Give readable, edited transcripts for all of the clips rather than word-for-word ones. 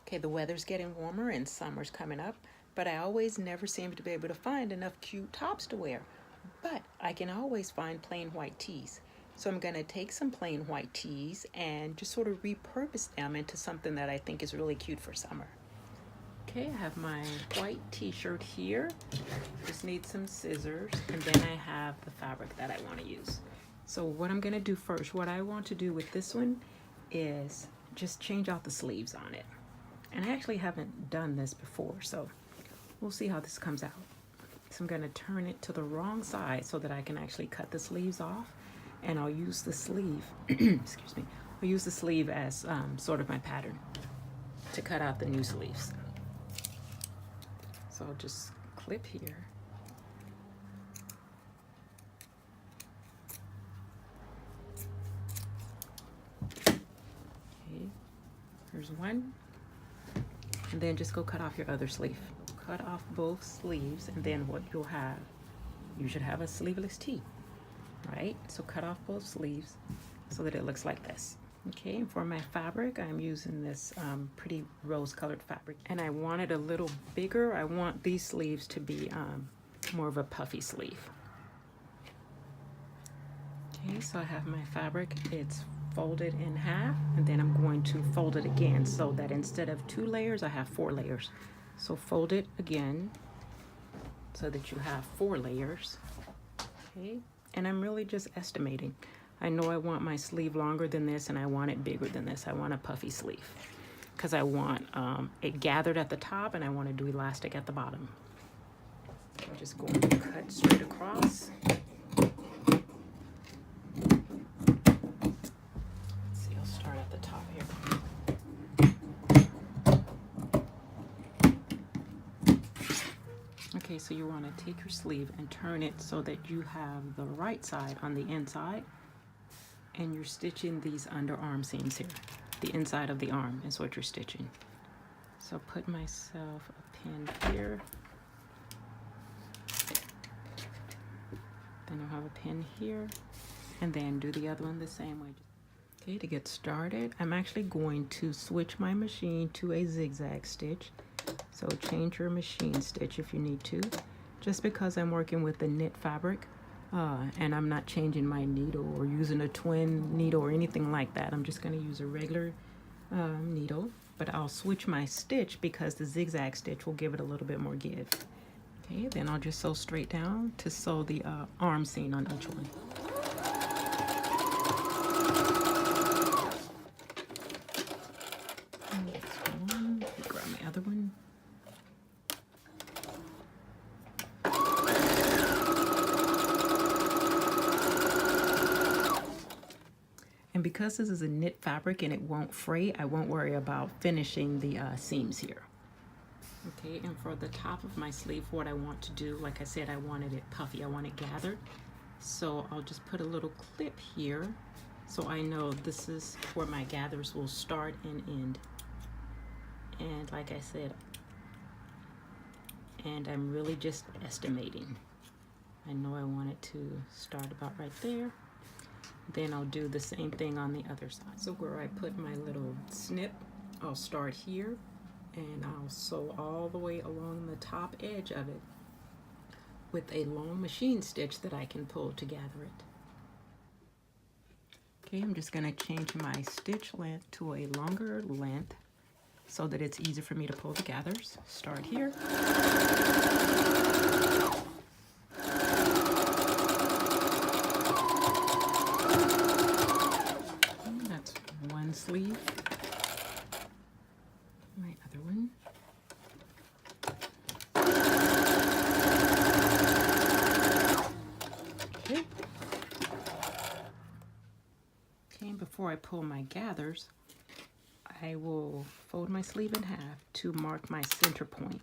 Okay, the weather's getting warmer and summer's coming up, but I always never seem to be able to find enough cute tops to wear. But I can always find plain white tees. So I'm going to take some plain white tees and just sort of repurpose them into something that I think is really cute for summer. Okay, I have my white t-shirt here. Just need some scissors, and then I have the fabric that I want to use. So what I'm going to do first, what I want to do with this one is just change out the sleeves on it. And I actually haven't done this before, so we'll see how this comes out. So I'm going to turn it to the wrong side so that I can actually cut the sleeves off, and I'll use the sleeve, excuse me, I'll use the sleeve as sort of my pattern to cut out the new sleeves. So I'll just clip here. Okay, here's one. And then just go cut off your other sleeve. Cut off both sleeves, and then what you'll have, you should have a sleeveless tee, right? So cut off both sleeves so that it looks like this. Okay, and for my fabric, I'm using this pretty rose-colored fabric, and I want it a little bigger. I want these sleeves to be more of a puffy sleeve. Okay, so I have my fabric. It's folded in half, and then I'm going to fold it again so that instead of 2 layers, I have 4 layers. So fold it again so that you have 4 layers. Okay, and I'm really just estimating. I know I want my sleeve longer than this, and I want it bigger than this. I want a puffy sleeve because I want it gathered at the top, and I want to do elastic at the bottom. I'm just going to cut straight across. Okay, so you want to take your sleeve and turn it so that you have the right side on the inside, and you're stitching these underarm seams here. The inside of the arm is what you're stitching. So put myself a pin here. Then I'll have a pin here, and then do the other one the same way. Okay, to get started, I'm actually going to switch my machine to a zigzag stitch. So change your machine stitch if you need to. Just because I'm working with the knit fabric and I'm not changing my needle or using a twin needle or anything like that. I'm just going to use a regular needle, but I'll switch my stitch because the zigzag stitch will give it a little bit more give. Okay, then I'll just sew straight down to sew the arm seam on each one. Grab my other one. And because this is a knit fabric and it won't fray, I won't worry about finishing the seams here. Okay, and for the top of my sleeve, what I want to do, like I said, I wanted it puffy, I want it gathered. So I'll just put a little clip here so I know this is where my gathers will start and end. And like I said, and I'm really just estimating. I know I want it to start about right there. Then I'll do the same thing on the other side. So where I put my little snip, I'll start here, and I'll sew all the way along the top edge of it with a long machine stitch that I can pull to gather it. Okay, I'm just gonna change my stitch length to a longer length so that it's easier for me to pull the gathers. Start here. That's one sleeve. My other one. Okay. Okay, before I pull my gathers, I will fold my sleeve in half to mark my center point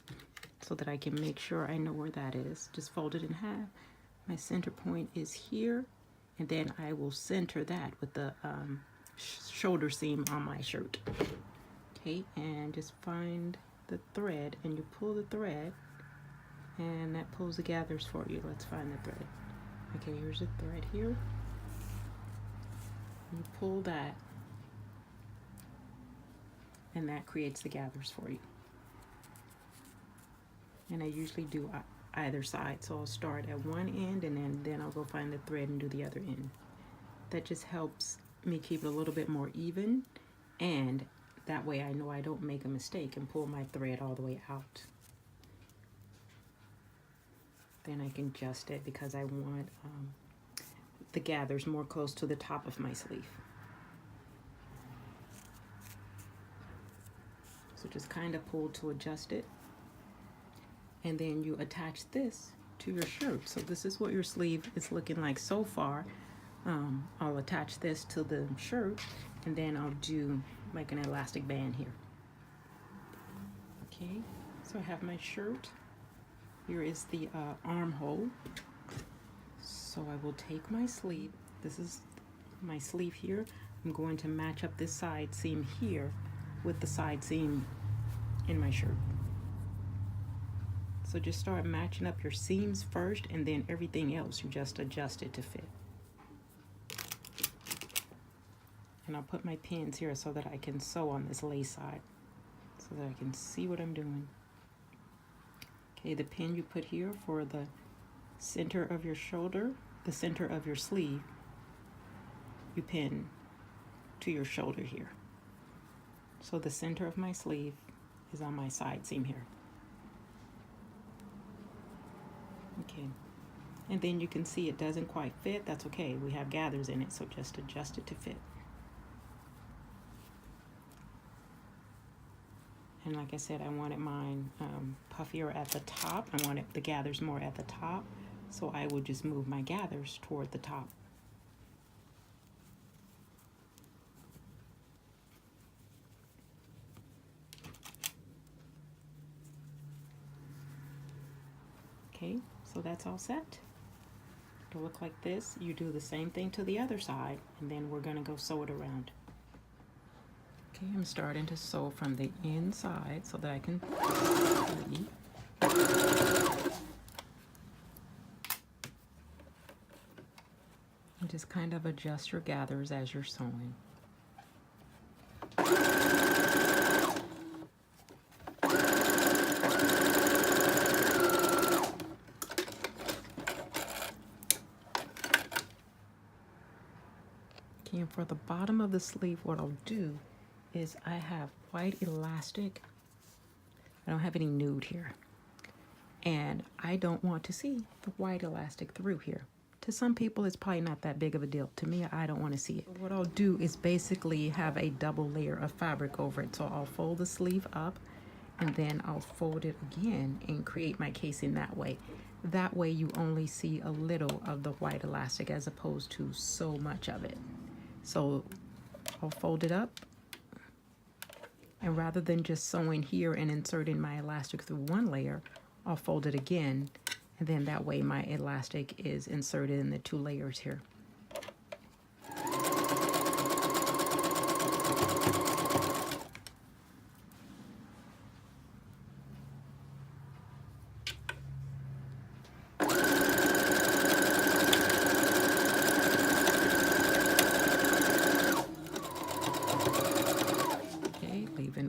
so that I can make sure I know where that is. Just fold it in half. My center point is here, and then I will center that with the shoulder seam on my shirt. Okay, and just find the thread, and you pull the thread, and that pulls the gathers for you. Let's find the thread. Okay, here's a thread here. You pull that, and that creates the gathers for you. And I usually do either side, so I'll start at one end and then I'll go find the thread and do the other end. That just helps me keep it a little bit more even, and that way I know I don't make a mistake and pull my thread all the way out. Then I can adjust it because I want the gathers more close to the top of my sleeve. So just kind of pull to adjust it. And then you attach this to your shirt. So this is what your sleeve is looking like so far. I'll attach this to the shirt, and then I'll do like an elastic band here. Okay, so I have my shirt. Here is the armhole. So I will take my sleeve. This is my sleeve here. I'm going to match up this side seam here with the side seam in my shirt. So just start matching up your seams first, and then everything else you just adjust it to fit. And I'll put my pins here so that I can sew on this lace side, so that I can see what I'm doing. Okay, the pin you put here for the center of your shoulder, the center of your sleeve, you pin to your shoulder here. So the center of my sleeve is on my side seam here. Okay, and then you can see it doesn't quite fit. That's okay, we have gathers in it, so just adjust it to fit. And like I said, I wanted mine puffier at the top. I wanted the gathers more at the top, so I would just move my gathers toward the top. Okay, so that's all set. It'll look like this. You do the same thing to the other side, and then we're gonna go sew it around. Okay, I'm starting to sew from the inside so that I can see. And just kind of adjust your gathers as you're sewing. Okay, and for the bottom of the sleeve, what I'll do is I have white elastic. I don't have any nude here, and I don't want to see the white elastic through here. To some people it's probably not that big of a deal. To me, I don't want to see it. What I'll do is basically have a double layer of fabric over it. So I'll fold the sleeve up, and then I'll fold it again and create my casing that way. That way you only see a little of the white elastic as opposed to so much of it. So I'll fold it up, and rather than just sewing here and inserting my elastic through one layer, I'll fold it again, and then that way my elastic is inserted in the two layers here.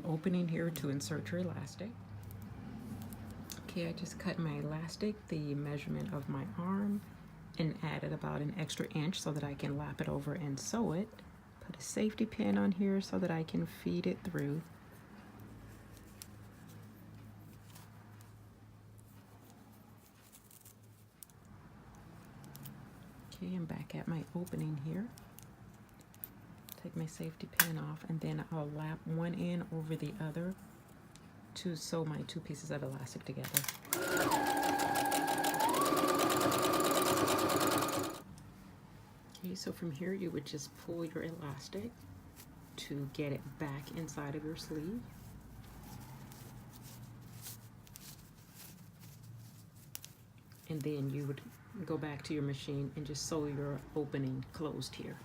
Opening here to insert your elastic. Okay, I just cut my elastic the measurement of my arm and added about an extra inch so that I can lap it over and sew it. Put a safety pin on here so that I can feed it through. Okay, I'm back at my opening here. Take my safety pin off, and then I'll lap one end over the other to sew my two pieces of elastic together. Okay, so from here you would just pull your elastic to get it back inside of your sleeve. And then you would go back to your machine and just sew your opening closed here.